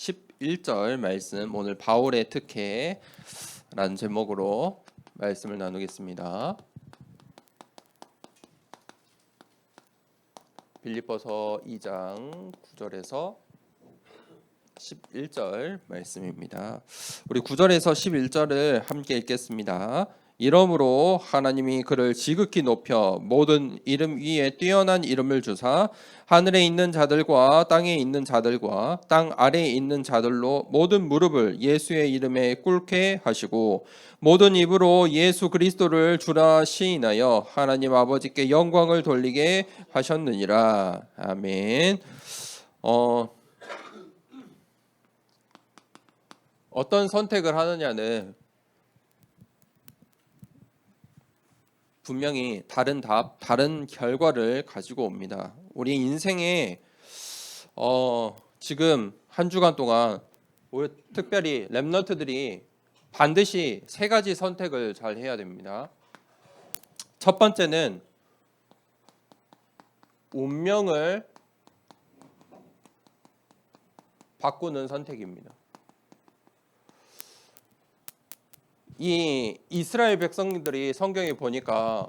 11절 말씀, 오늘 바울의 특혜라는 제목으로 말씀을 나누겠습니다. 빌립보서 2장 9절에서 11절 말씀입니다. 우리 9절에서 11절을 함께 읽겠습니다. 이러므로 하나님이 그를 지극히 높여 모든 이름 위에 뛰어난 이름을 주사 하늘에 있는 자들과 땅에 있는 자들과 땅 아래에 있는 자들로 모든 무릎을 예수의 이름에 꿇게 하시고 모든 입으로 예수 그리스도를 주라 시인하여 하나님 아버지께 영광을 돌리게 하셨느니라. 아멘. 어떤 선택을 하느냐는 분명히 다른 답, 다른 결과를 가지고 옵니다. 우리 인생에 지금 한 주간 동안 특별히 랩런트들이 반드시 세 가지 선택을 잘 해야 됩니다. 첫 번째는 운명을 바꾸는 선택입니다. 이 이스라엘 백성들이 성경에 보니까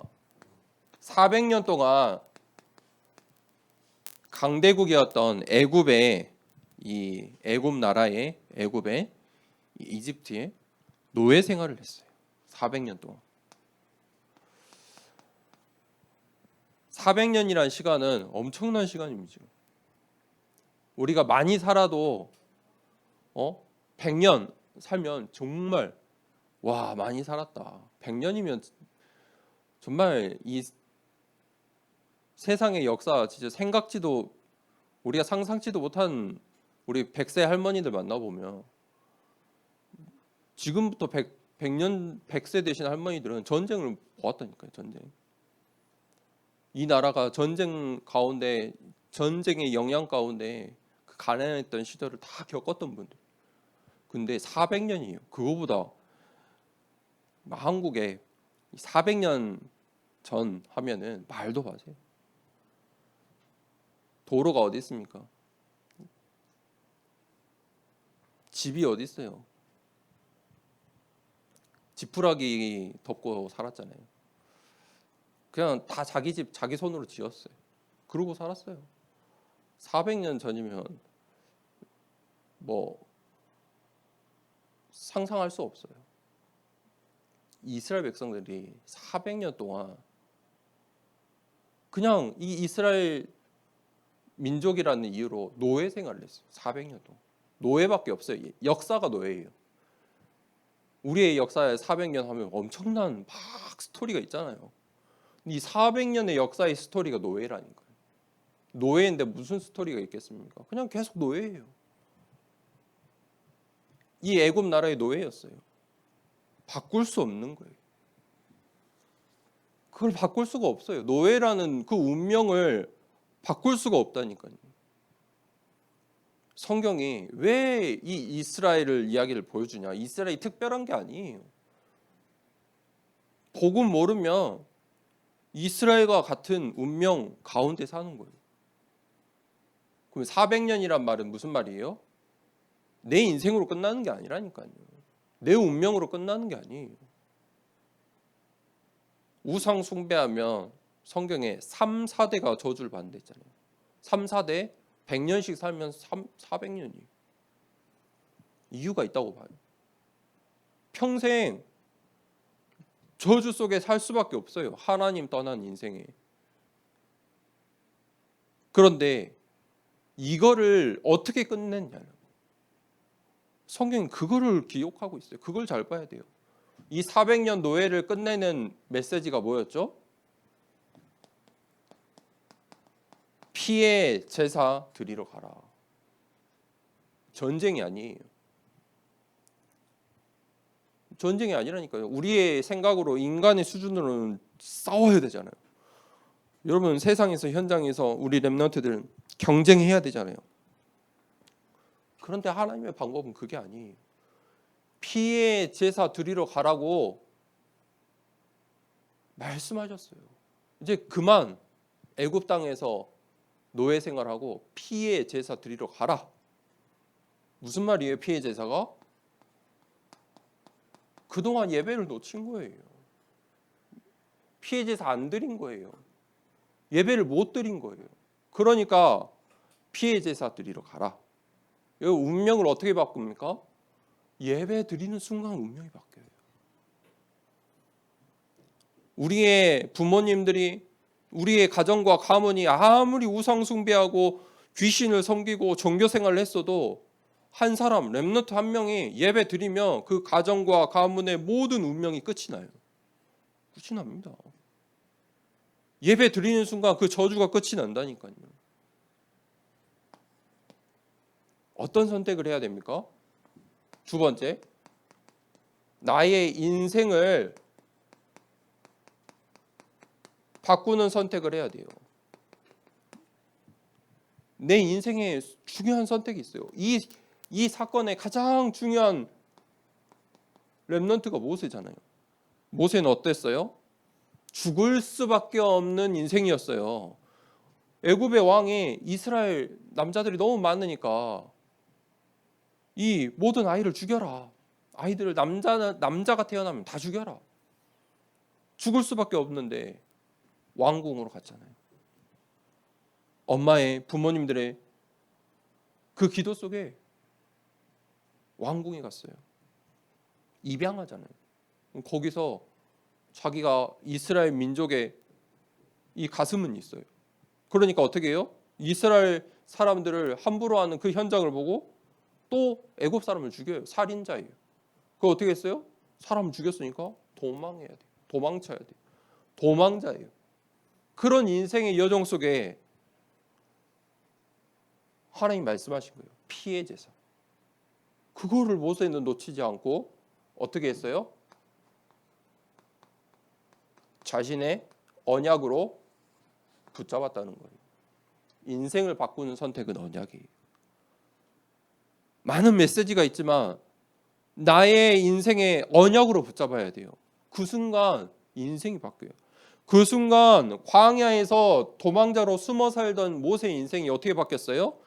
400년 동안 강대국이었던 애굽 나라의 이집트에 노예 생활을 했어요. 400년 동안. 400년이란 시간은 엄청난 시간입니다. 우리가 많이 살아도 100년 살면 정말 많이 살았다. 100년이면 정말 이 세상의 역사 진짜 우리가 상상치도 못한 우리 100세 할머니들 만나보면 지금부터 100세 되신 할머니들은 전쟁을 보았다니까요. 전쟁. 이 나라가 전쟁의 영향 가운데 그 가난했던 시절을 다 겪었던 분들. 근데 400년이에요. 그거보다 한국에 400년 전 하면은 말도 마세요. 도로가 어디 있습니까? 집이 어디 있어요? 지푸라기 덮고 살았잖아요. 그냥 다 자기 집 자기 손으로 지었어요. 그러고 살았어요. 400년 전이면 상상할 수 없어요. 이스라엘 백성들이 400년 동안 그냥 이 이스라엘 민족이라는 이유로 노예 생활을 했어요. 400년 동안. 노예밖에 없어요. 역사가 노예예요. 우리의 역사에 400년 하면 엄청난 막 스토리가 있잖아요. 이 400년의 역사의 스토리가 노예라니까요. 노예인데 무슨 스토리가 있겠습니까? 그냥 계속 노예예요. 이 애굽 나라의 노예였어요. 바꿀 수 없는 거예요. 그걸 바꿀 수가 없어요. 노예라는 그 운명을 바꿀 수가 없다니까요. 성경이 왜 이 이스라엘을 이야기를 보여주냐? 이스라엘이 특별한 게 아니에요. 복음 모르면 이스라엘과 같은 운명 가운데 사는 거예요. 그럼 400년이란 말은 무슨 말이에요? 내 인생으로 끝나는 게 아니라니까요. 내 운명으로 끝나는 게 아니에요. 우상 숭배하면 성경에 3, 4대가 저주를 받는다 했잖아요. 3, 4대 100년씩 살면 400년이 이유가 있다고 봐요. 평생 저주 속에 살 수밖에 없어요. 하나님 떠난 인생에. 그런데 이거를 어떻게 끝냈냐는 성경은 그거를 기록하고 있어요. 그걸 잘 봐야 돼요. 이 400년 노예를 끝내는 메시지가 뭐였죠? 피의 제사 드리러 가라. 전쟁이 아니에요. 전쟁이 아니라니까요. 우리의 생각으로 인간의 수준으로는 싸워야 되잖아요. 여러분 세상에서 현장에서 우리 랩런트들 경쟁해야 되잖아요. 그런데 하나님의 방법은 그게 아니에요. 피의 제사 드리러 가라고 말씀하셨어요. 이제 그만 애굽 땅에서 노예 생활하고 피의 제사 드리러 가라. 무슨 말이에요? 피해 제사가? 그동안 예배를 놓친 거예요. 피해 제사 안 드린 거예요. 예배를 못 드린 거예요. 그러니까 피해 제사 드리러 가라. 이 운명을 어떻게 바꿉니까? 예배 드리는 순간 운명이 바뀌어요. 우리의 부모님들이 우리의 가정과 가문이 아무리 우상 숭배하고 귀신을 섬기고 종교 생활을 했어도 한 사람, 렘넌트 한 명이 예배 드리면 그 가정과 가문의 모든 운명이 끝이 나요. 끝이 납니다. 예배 드리는 순간 그 저주가 끝이 난다니까요. 어떤 선택을 해야 됩니까? 두 번째, 나의 인생을 바꾸는 선택을 해야 돼요. 내 인생에 중요한 선택이 있어요. 이 사건의 가장 중요한 렘넌트가 모세잖아요. 모세는 어땠어요? 죽을 수밖에 없는 인생이었어요. 애굽의 왕이 이스라엘 남자들이 너무 많으니까 이 모든 아이를 죽여라. 아이들을 남자가 태어나면 다 죽여라. 죽을 수밖에 없는데 왕궁으로 갔잖아요. 엄마의 부모님들의 그 기도 속에 왕궁에 갔어요. 입양하잖아요. 거기서 자기가 이스라엘 민족의 이 가슴은 있어요. 그러니까 어떻게 해요? 이스라엘 사람들을 함부로 하는 그 현장을 보고 또 애굽 사람을 죽여요. 살인자예요. 그거 어떻게 했어요? 사람 죽였으니까 도망해야 돼요. 도망쳐야 돼요. 도망자예요. 그런 인생의 여정 속에 하나님 말씀하신 거예요. 피해 제사. 그거를 모세는 놓치지 않고 어떻게 했어요? 자신의 언약으로 붙잡았다는 거예요. 인생을 바꾸는 선택은 언약이에요. 많은 메시지가 있지만 나의 인생의 언약으로 붙잡아야 돼요. 그 순간 인생이 바뀌어요. 그 순간 광야에서 도망자로 숨어 살던 모세의 인생이 어떻게 바뀌었어요?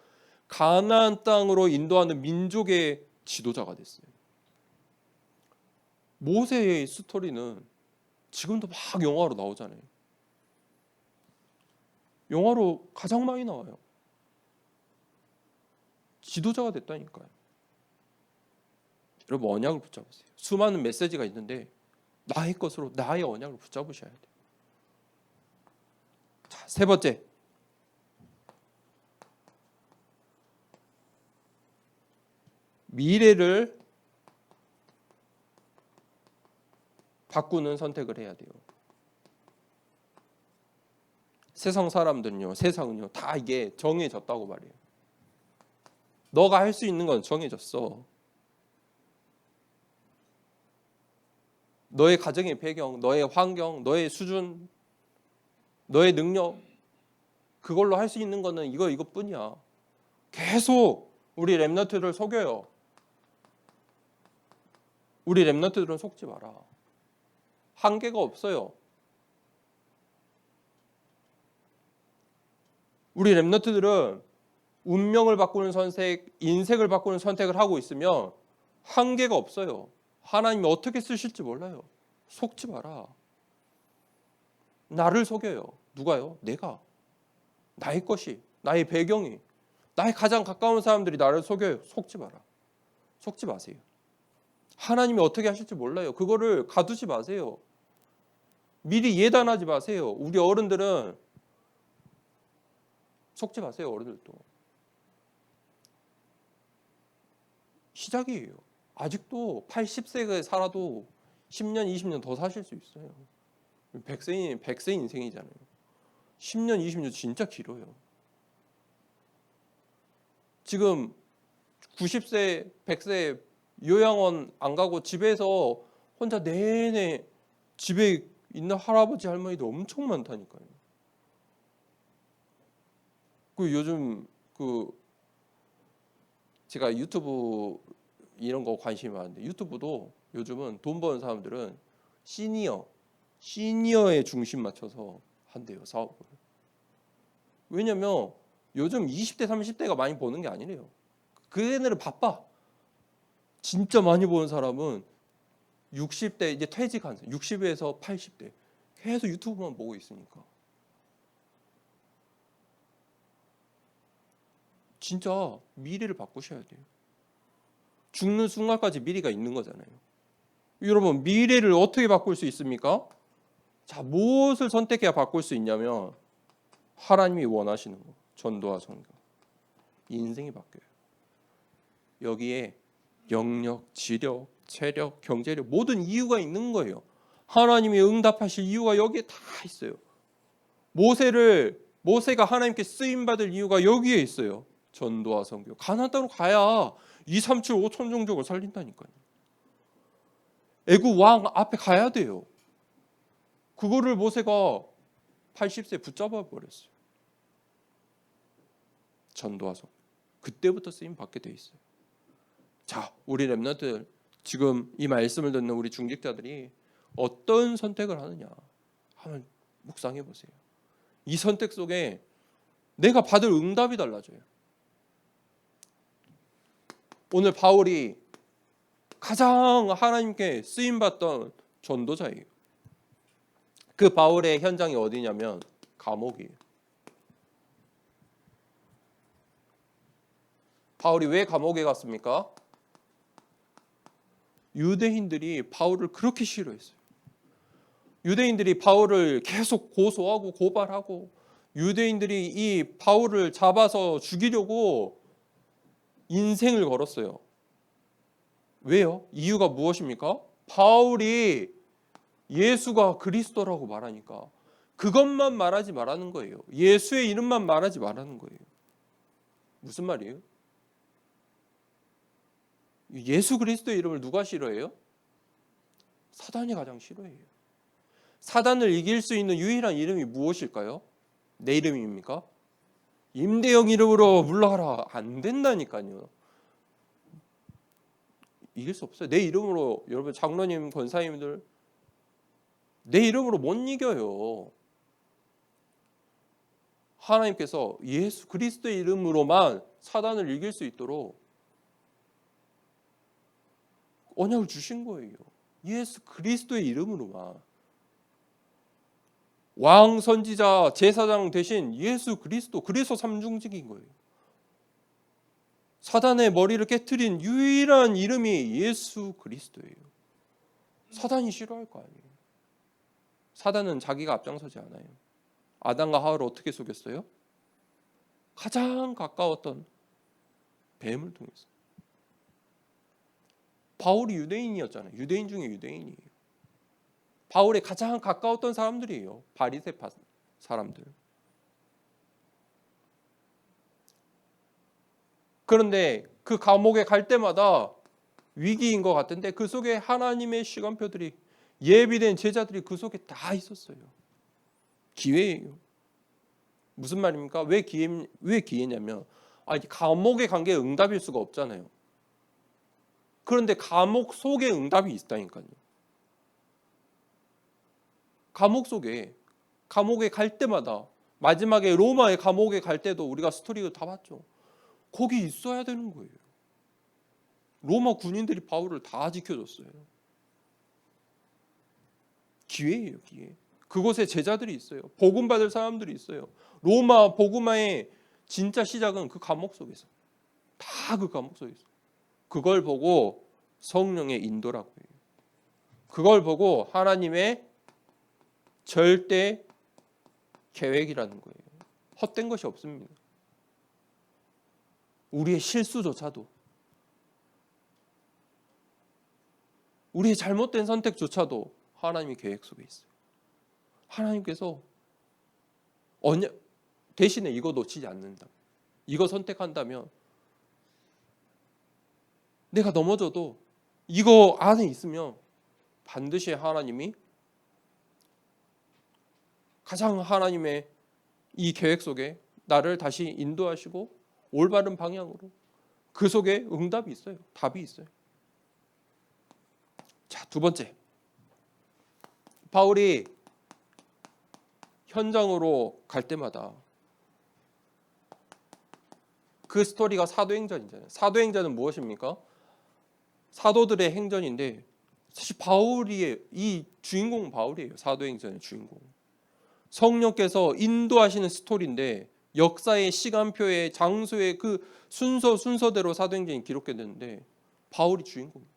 가나안 땅으로 인도하는 민족의 지도자가 됐어요. 모세의 스토리는 지금도 막 영화로 나오잖아요. 영화로 가장 많이 나와요. 지도자가 됐다니까요. 여러분 언약을 붙잡으세요. 수많은 메시지가 있는데 나의 것으로 나의 언약을 붙잡으셔야 돼요. 자, 세 번째. 미래를 바꾸는 선택을 해야 돼요. 세상은요, 다 이게 정해졌다고 말해요. 너가 할 수 있는 건 정해졌어. 너의 가정의 배경, 너의 환경, 너의 수준, 너의 능력, 그걸로 할 수 있는 거는 이것뿐이야. 계속 우리 렘넌트들을 속여요. 우리 렘넌트들은 속지 마라. 한계가 없어요. 우리 렘넌트들은 운명을 바꾸는 선택, 인생을 바꾸는 선택을 하고 있으면 한계가 없어요. 하나님이 어떻게 쓰실지 몰라요. 속지 마라. 나를 속여요. 누가요? 내가. 나의 것이, 나의 배경이, 나의 가장 가까운 사람들이 나를 속여요. 속지 마라. 속지 마세요. 하나님이 어떻게 하실지 몰라요. 그거를 가두지 마세요. 미리 예단하지 마세요. 우리 어른들은 속지 마세요. 어른들도. 시작이에요. 아직도 80세가 살아도 10년, 20년 더 사실 수 있어요. 100세 인생이잖아요. 10년, 20년 진짜 길어요. 지금 90세, 100세 요양원 안 가고 집에서 혼자 내내 집에 있는 할아버지, 할머니도 엄청 많다니까요. 요즘 제가 유튜브 이런 거 관심이 많은데 유튜브도 요즘은 돈 버는 사람들은 시니어에 중심 맞춰서 한대요, 사업을. 왜냐면 요즘 20대, 30대가 많이 버는 게 아니래요. 그 애들은 바빠. 진짜 많이 보는 사람은 60대 이제 퇴직한 60에서 80대 계속 유튜브만 보고 있으니까 진짜 미래를 바꾸셔야 돼요. 죽는 순간까지 미래가 있는 거잖아요. 여러분 미래를 어떻게 바꿀 수 있습니까? 자, 무엇을 선택해야 바꿀 수 있냐면 하나님이 원하시는 거, 전도와 선교, 인생이 바뀌어요. 여기에 영역, 지력, 체력, 경제력 모든 이유가 있는 거예요. 하나님이 응답하실 이유가 여기에 다 있어요. 모세가 하나님께 쓰임 받을 이유가 여기에 있어요. 전도와 선교. 가나안 땅으로 가야 2, 3, 7, 5천 종족을 살린다니까요. 애굽 왕 앞에 가야 돼요. 그거를 모세가 80세 붙잡아 버렸어요. 전도와 선교. 그때부터 쓰임 받게 돼 있어요. 자, 우리 렘넌트 지금 이 말씀을 듣는 우리 중직자들이 어떤 선택을 하느냐 한번 묵상해 보세요. 이 선택 속에 내가 받을 응답이 달라져요. 오늘 바울이 가장 하나님께 쓰임받던 전도자예요. 그 바울의 현장이 어디냐면 감옥이에요. 바울이 왜 감옥에 갔습니까? 유대인들이 바울을 그렇게 싫어했어요. 유대인들이 바울을 계속 고소하고 고발하고 유대인들이 이 바울을 잡아서 죽이려고 인생을 걸었어요. 왜요? 이유가 무엇입니까? 바울이 예수가 그리스도라고 말하니까 그것만 말하지 말라는 거예요. 예수의 이름만 말하지 말라는 거예요. 무슨 말이에요? 예수 그리스도의 이름을 누가 싫어해요? 사단이 가장 싫어해요. 사단을 이길 수 있는 유일한 이름이 무엇일까요? 내 이름입니까? 임대영 이름으로 물러가라. 안 된다니까요. 이길 수 없어요. 내 이름으로 여러분 장로님, 권사님들 내 이름으로 못 이겨요. 하나님께서 예수 그리스도의 이름으로만 사단을 이길 수 있도록 언약을 주신 거예요. 예수 그리스도의 이름으로만. 왕, 선지자, 제사장 대신 예수 그리스도, 그래서 삼중직인 거예요. 사단의 머리를 깨트린 유일한 이름이 예수 그리스도예요. 사단이 싫어할 거 아니에요. 사단은 자기가 앞장서지 않아요. 아담과 하와를 어떻게 속였어요? 가장 가까웠던 뱀을 통해서. 바울이 유대인이었잖아요. 유대인 중에 유대인이에요. 바울의 가장 가까웠던 사람들이에요. 바리새파 사람들. 그런데 그 감옥에 갈 때마다 위기인 것 같은데 그 속에 하나님의 시간표들이 예비된 제자들이 그 속에 다 있었어요. 기회예요. 무슨 말입니까? 왜 기회냐면 감옥에 간 게 응답일 수가 없잖아요. 그런데 감옥 속에 응답이 있다니까요. 감옥에 갈 때마다 마지막에 로마의 감옥에 갈 때도 우리가 스토리를 다 봤죠. 거기 있어야 되는 거예요. 로마 군인들이 바울을 다 지켜줬어요. 기회예요, 기회. 그곳에 제자들이 있어요. 복음 받을 사람들이 있어요. 로마 복음화의 진짜 시작은 그 감옥 속에서. 다 그 감옥 속에서. 그걸 보고 성령의 인도라고 해요. 그걸 보고 하나님의 절대 계획이라는 거예요. 헛된 것이 없습니다. 우리의 실수조차도, 우리의 잘못된 선택조차도 하나님의 계획 속에 있어요. 하나님께서 대신에 이거 놓치지 않는다. 이거 선택한다면 내가 넘어져도 이거 안에 있으면 반드시 하나님이 가장 하나님의 이 계획 속에 나를 다시 인도하시고 올바른 방향으로 그 속에 응답이 있어요. 답이 있어요. 자, 두 번째. 바울이 현장으로 갈 때마다 그 스토리가 사도행전이잖아요. 사도행전은 무엇입니까? 사도들의 행전인데 사실 바울이 이 주인공은 바울이에요. 사도행전의 주인공. 성령께서 인도하시는 스토리인데 역사의 시간표의 장소의 그 순서대로 사도행전이 기록됐는데 바울이 주인공이에요.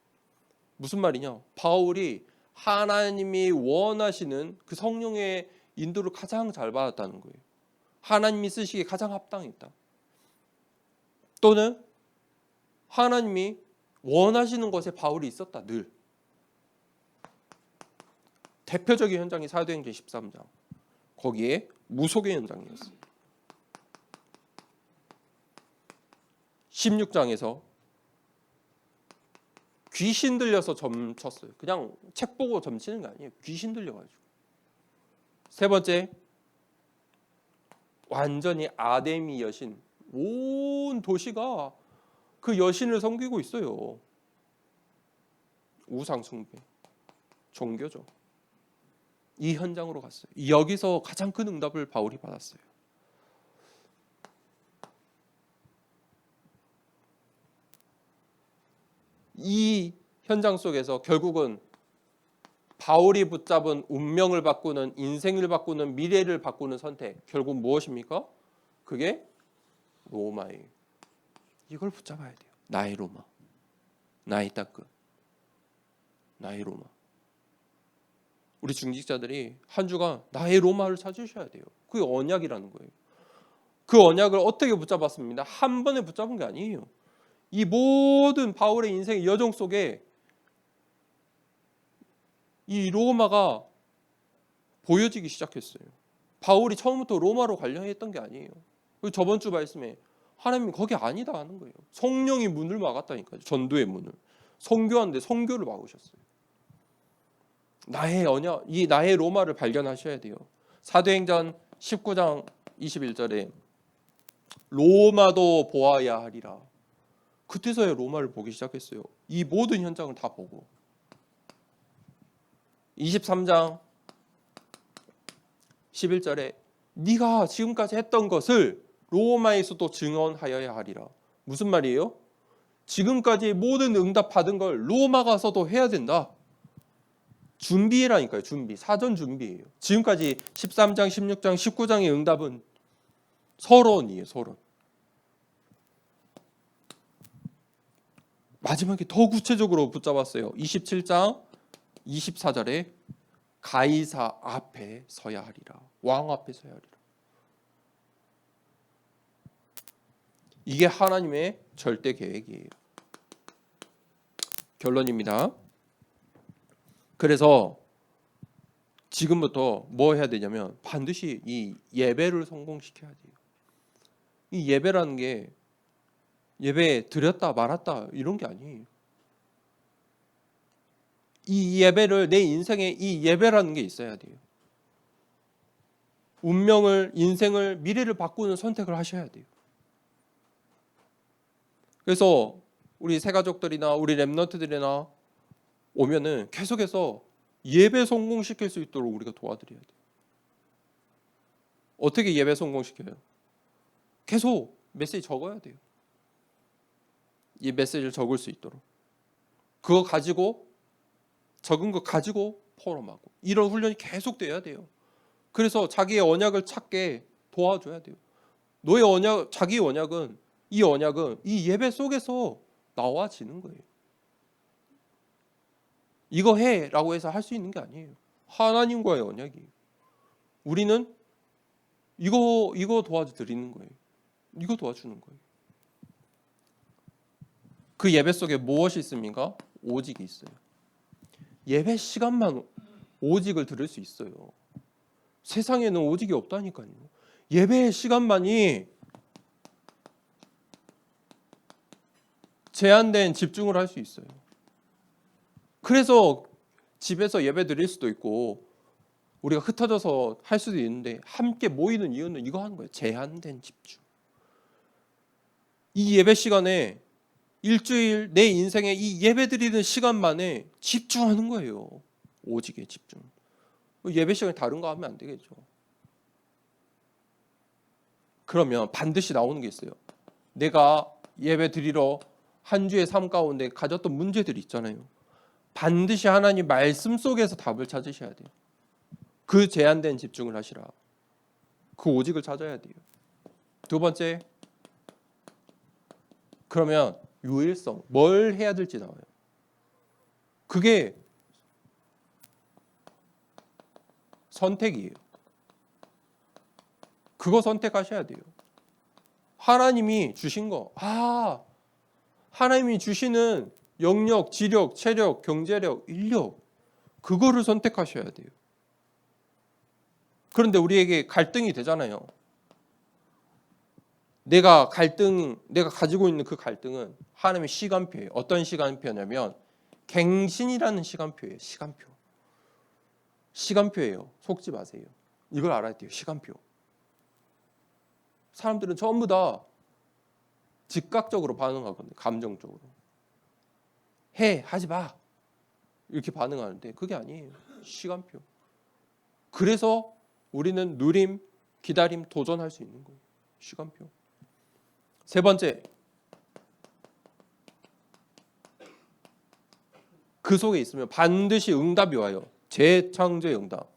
무슨 말이냐? 바울이 하나님이 원하시는 그 성령의 인도를 가장 잘 받았다는 거예요. 하나님이 쓰시기에 가장 합당했다. 또는 하나님이 원하시는 것에 바울이 있었다. 늘. 대표적인 현장이 사도행전 13장. 거기에 무속의 현장이었어요. 16장에서 귀신 들려서 점쳤어요. 그냥 책 보고 점치는 게 아니에요. 귀신 들려가지고. 세 번째, 완전히 아데미 여신. 온 도시가 그 여신을 섬기고 있어요. 우상 숭배, 종교죠. 이 현장으로 갔어요. 여기서 가장 큰 응답을 바울이 받았어요. 이 현장 속에서 결국은 바울이 붙잡은 운명을 바꾸는, 인생을 바꾸는, 미래를 바꾸는 선택, 결국 무엇입니까? 그게 로마예요. 이걸 붙잡아야 돼요. 나의 로마, 나의 땅끝, 나의 로마. 우리 중직자들이 한 주간 나의 로마를 찾으셔야 돼요. 그게 언약이라는 거예요. 그 언약을 어떻게 붙잡았습니다? 한 번에 붙잡은 게 아니에요. 이 모든 바울의 인생의 여정 속에 이 로마가 보여지기 시작했어요. 바울이 처음부터 로마로 관련했던 게 아니에요. 저번 주 말씀에 하나님이 거기 아니다 하는 거예요. 성령이 문을 막았다니까요. 전도의 문을. 선교하는데 선교를 막으셨어요. 나의 언약, 이 나의 로마를 발견하셔야 돼요. 사도행전 19장 21절에 로마도 보아야 하리라. 그때서야 로마를 보기 시작했어요. 이 모든 현장을 다 보고. 23장 11절에 네가 지금까지 했던 것을 로마에서도 증언하여야 하리라. 무슨 말이에요? 지금까지 모든 응답 받은 걸 로마 가서도 해야 된다. 준비라니까요. 준비. 사전 준비예요. 지금까지 13장, 16장, 19장의 응답은 서론이에요. 서론. 마지막에 더 구체적으로 붙잡았어요. 27장 24절에 가이사 앞에 서야 하리라. 왕 앞에 서야 하리라. 이게 하나님의 절대 계획이에요. 결론입니다. 그래서 지금부터 뭐 해야 되냐면 반드시 이 예배를 성공시켜야 돼요. 이 예배라는 게 예배 드렸다 말았다 이런 게 아니에요. 이 예배를 내 인생에 이 예배라는 게 있어야 돼요. 운명을, 인생을, 미래를 바꾸는 선택을 하셔야 돼요. 그래서 우리 새가족들이나 우리 렘넌트들이나 오면은 계속해서 예배 성공시킬 수 있도록 우리가 도와드려야 돼요. 어떻게 예배 성공시켜요? 계속 메시지 적어야 돼요. 이 메시지를 적을 수 있도록. 그거 가지고 적은 거 가지고 포럼하고 이런 훈련이 계속 돼야 돼요. 그래서 자기의 언약을 찾게 도와줘야 돼요. 너의 언약, 자기 언약은 이 예배 속에서 나와지는 거예요. 이거 해라고 해서 할 수 있는 게 아니에요. 하나님과의 언약이에요. 우리는 이거 도와드리는 거예요. 이거 도와주는 거예요. 그 예배 속에 무엇이 있습니까? 오직이 있어요. 예배 시간만 오직을 들을 수 있어요. 세상에는 오직이 없다니까요. 예배 시간만이 제한된 집중을 할 수 있어요. 그래서 집에서 예배 드릴 수도 있고 우리가 흩어져서 할 수도 있는데 함께 모이는 이유는 이거 하는 거예요. 제한된 집중. 이 예배 시간에 일주일 내 인생에 이 예배 드리는 시간만에 집중하는 거예요. 오직에 집중. 예배 시간에 다른 거 하면 안 되겠죠. 그러면 반드시 나오는 게 있어요. 내가 예배 드리러 한 주의 삶 가운데 가졌던 문제들이 있잖아요. 반드시 하나님 말씀 속에서 답을 찾으셔야 돼요. 그 제한된 집중을 하시라. 그 오직을 찾아야 돼요. 두 번째, 그러면 유일성, 뭘 해야 될지 나와요. 그게 선택이에요. 그거 선택하셔야 돼요. 하나님이 주신 거, 하나님이 주시는 영역, 지력, 체력, 경제력, 인력, 그거를 선택하셔야 돼요. 그런데 우리에게 갈등이 되잖아요. 내가 가지고 있는 그 갈등은 하나님의 시간표예요. 어떤 시간표냐면 갱신이라는 시간표예요. 시간표예요. 속지 마세요. 이걸 알아야 돼요. 시간표. 사람들은 전부 다 즉각적으로 반응하거든요. 감정적으로. 하지 마. 이렇게 반응하는데 그게 아니에요. 시간표. 그래서 우리는 누림, 기다림, 도전할 수 있는 거예요. 시간표. 세 번째, 그 속에 있으면 반드시 응답이 와요. 재창조의 응답.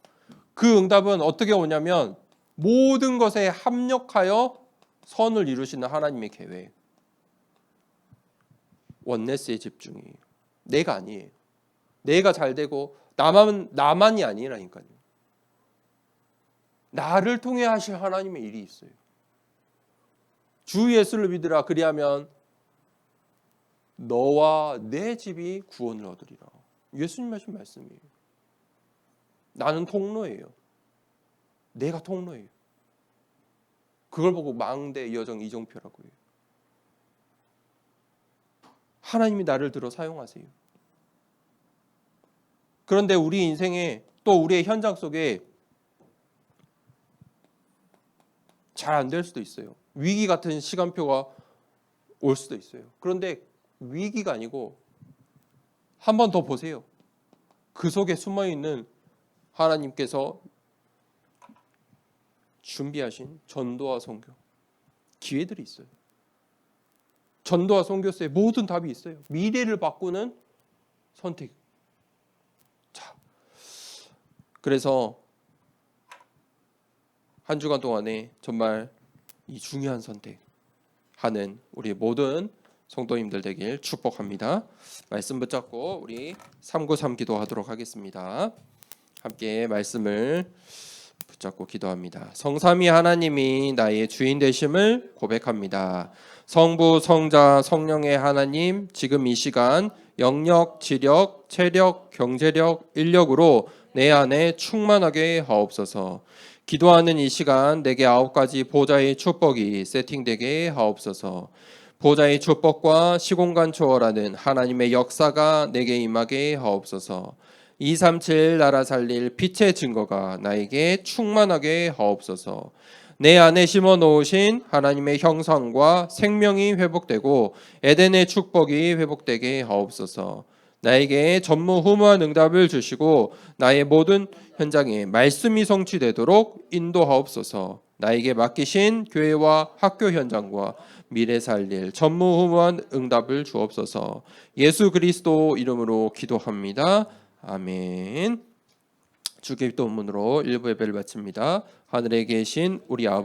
그 응답은 어떻게 오냐면 모든 것에 합력하여 선을 이루시는 하나님의 계획. 원네스의 집중이에요. 내가 아니에요. 내가 잘 되고 나만이 아니라니까요. 나를 통해 하실 하나님의 일이 있어요. 주 예수를 믿으라. 그리하면 너와 내 집이 구원을 얻으리라. 예수님 하신 말씀이에요. 나는 통로예요. 내가 통로예요. 그걸 보고 망대, 여정, 이정표라고 해요. 하나님이 나를 들어 사용하세요. 그런데 우리 인생에 또 우리의 현장 속에 잘 안 될 수도 있어요. 위기 같은 시간표가 올 수도 있어요. 그런데 위기가 아니고 한 번 더 보세요. 그 속에 숨어있는 하나님께서 준비하신 전도와 선교 기회들이 있어요. 전도와 선교서에 모든 답이 있어요. 미래를 바꾸는 선택. 자, 그래서 한 주간 동안에 정말 이 중요한 선택하는 우리 모든 성도님들 되길 축복합니다. 말씀 붙잡고 우리 393 기도하도록 하겠습니다. 함께 말씀을 붙잡고 기도합니다. 성삼위 하나님이 나의 주인 되심을 고백합니다. 성부, 성자, 성령의 하나님, 지금 이 시간 영력, 지력, 체력, 경제력, 인력으로 내 안에 충만하게 하옵소서. 기도하는 이 시간 내게 9가지 보좌의 축복이 세팅되게 하옵소서. 보좌의 축복과 시공간 초월하는 하나님의 역사가 내게 임하게 하옵소서. 237 나라 살릴 빛의 증거가 나에게 충만하게 하옵소서. 내 안에 심어 놓으신 하나님의 형상과 생명이 회복되고 에덴의 축복이 회복되게 하옵소서. 나에게 전무후무한 응답을 주시고 나의 모든 현장에 말씀이 성취되도록 인도하옵소서. 나에게 맡기신 교회와 학교 현장과 미래 살릴 전무후무한 응답을 주옵소서. 예수 그리스도 이름으로 기도합니다. 아멘. 주기도문으로 1부 예배를 마칩니다. 하늘에 계신 우리 아버지